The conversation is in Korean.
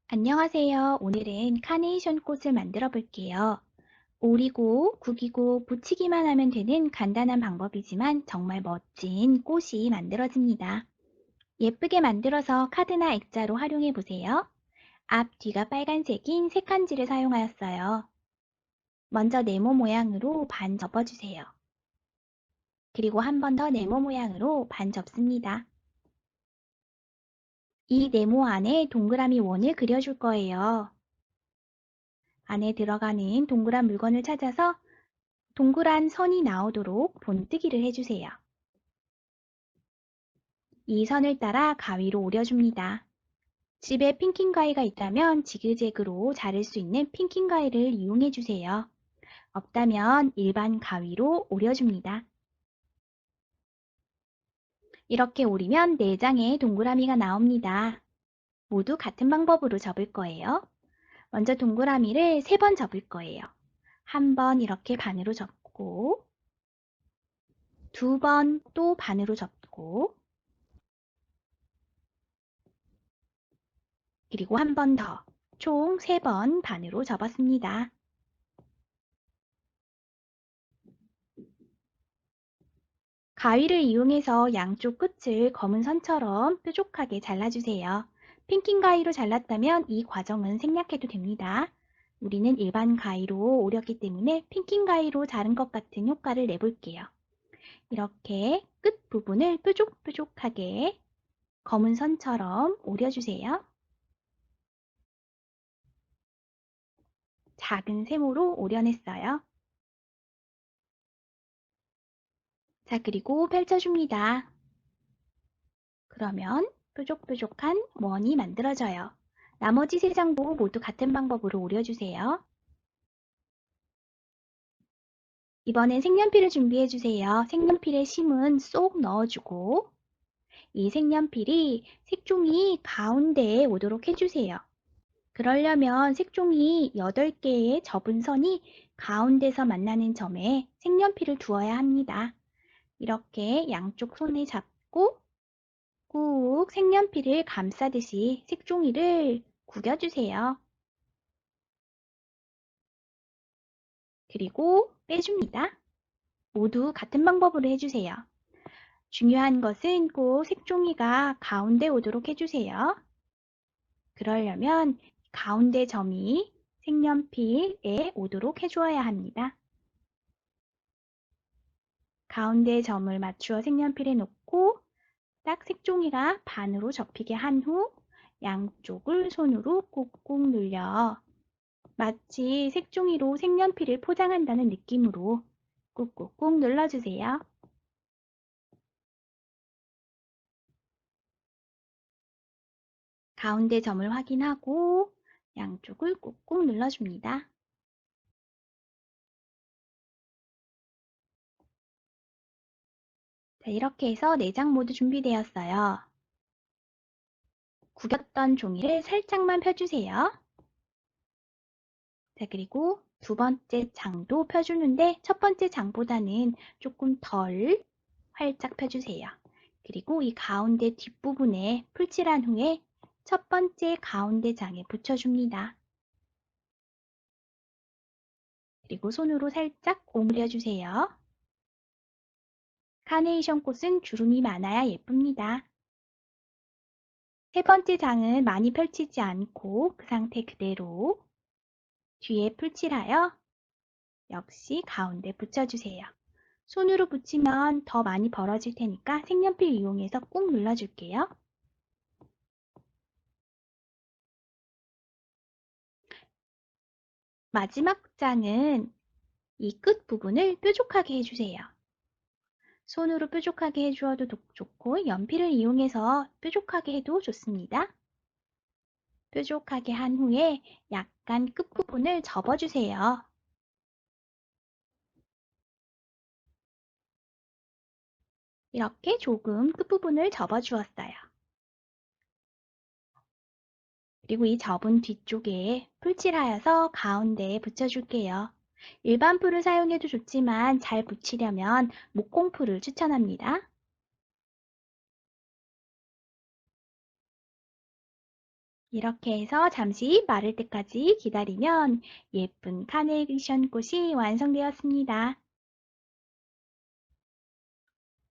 안녕하세요. 오늘은 카네이션 꽃을 만들어 볼게요. 오리고, 구기고, 붙이기만 하면 되는 간단한 방법이지만 정말 멋진 꽃이 만들어집니다. 예쁘게 만들어서 카드나 액자로 활용해 보세요. 앞, 뒤가 빨간색인 색간지를 사용하였어요. 먼저 네모 모양으로 반 접어주세요. 그리고 한 번 더 네모 모양으로 반 접습니다. 이 네모 안에 동그라미 원을 그려줄 거예요. 안에 들어가는 동그란 물건을 찾아서 동그란 선이 나오도록 본뜨기를 해주세요. 이 선을 따라 가위로 오려줍니다. 집에 핑킹 가위가 있다면 지그재그로 자를 수 있는 핑킹 가위를 이용해주세요. 없다면 일반 가위로 오려줍니다. 이렇게 오리면 4장의 동그라미가 나옵니다. 모두 같은 방법으로 접을 거예요. 먼저 동그라미를 3번 접을 거예요. 한 번 이렇게 반으로 접고, 2번 또 반으로 접고, 그리고 한 번 더, 총 3번 반으로 접었습니다. 가위를 이용해서 양쪽 끝을 검은 선처럼 뾰족하게 잘라주세요. 핑킹 가위로 잘랐다면 이 과정은 생략해도 됩니다. 우리는 일반 가위로 오렸기 때문에 핑킹 가위로 자른 것 같은 효과를 내볼게요. 이렇게 끝 부분을 뾰족뾰족하게 검은 선처럼 오려주세요. 작은 세모로 오려냈어요. 자, 그리고 펼쳐줍니다. 그러면 뾰족뾰족한 원이 만들어져요. 나머지 3장도 모두 같은 방법으로 오려주세요. 이번엔 색연필을 준비해주세요. 색연필에 심은 쏙 넣어주고 이 색연필이 색종이 가운데에 오도록 해주세요. 그러려면 색종이 8개의 접은 선이 가운데서 만나는 점에 색연필을 두어야 합니다. 이렇게 양쪽 손에 잡고 꾹 색연필을 감싸듯이 색종이를 구겨주세요. 그리고 빼줍니다. 모두 같은 방법으로 해주세요. 중요한 것은 꼭 색종이가 가운데 오도록 해주세요. 그러려면 가운데 점이 색연필에 오도록 해주어야 합니다. 가운데 점을 맞추어 색연필에 놓고 딱 색종이가 반으로 접히게 한 후 양쪽을 손으로 꾹꾹 눌려 마치 색종이로 색연필을 포장한다는 느낌으로 꾹꾹꾹 눌러주세요. 가운데 점을 확인하고 양쪽을 꾹꾹 눌러줍니다. 자, 이렇게 해서 4장 모두 준비되었어요. 구겼던 종이를 살짝만 펴주세요. 자, 그리고 두 번째 장도 펴주는데 첫 번째 장보다는 조금 덜 활짝 펴주세요. 그리고 이 가운데 뒷부분에 풀칠한 후에 첫 번째 가운데 장에 붙여줍니다. 그리고 손으로 살짝 오므려주세요. 카네이션 꽃은 주름이 많아야 예쁩니다. 세 번째 장은 많이 펼치지 않고 그 상태 그대로 뒤에 풀칠하여 역시 가운데 붙여주세요. 손으로 붙이면 더 많이 벌어질 테니까 색연필 이용해서 꾹 눌러줄게요. 마지막 장은 이 끝 부분을 뾰족하게 해주세요. 손으로 뾰족하게 해주어도 좋고 연필을 이용해서 뾰족하게 해도 좋습니다. 뾰족하게 한 후에 약간 끝부분을 접어주세요. 이렇게 조금 끝부분을 접어주었어요. 그리고 이 접은 뒤쪽에 풀칠하여서 가운데에 붙여줄게요. 일반 풀을 사용해도 좋지만 잘 붙이려면 목공풀을 추천합니다. 이렇게 해서 잠시 마를 때까지 기다리면 예쁜 카네이션 꽃이 완성되었습니다.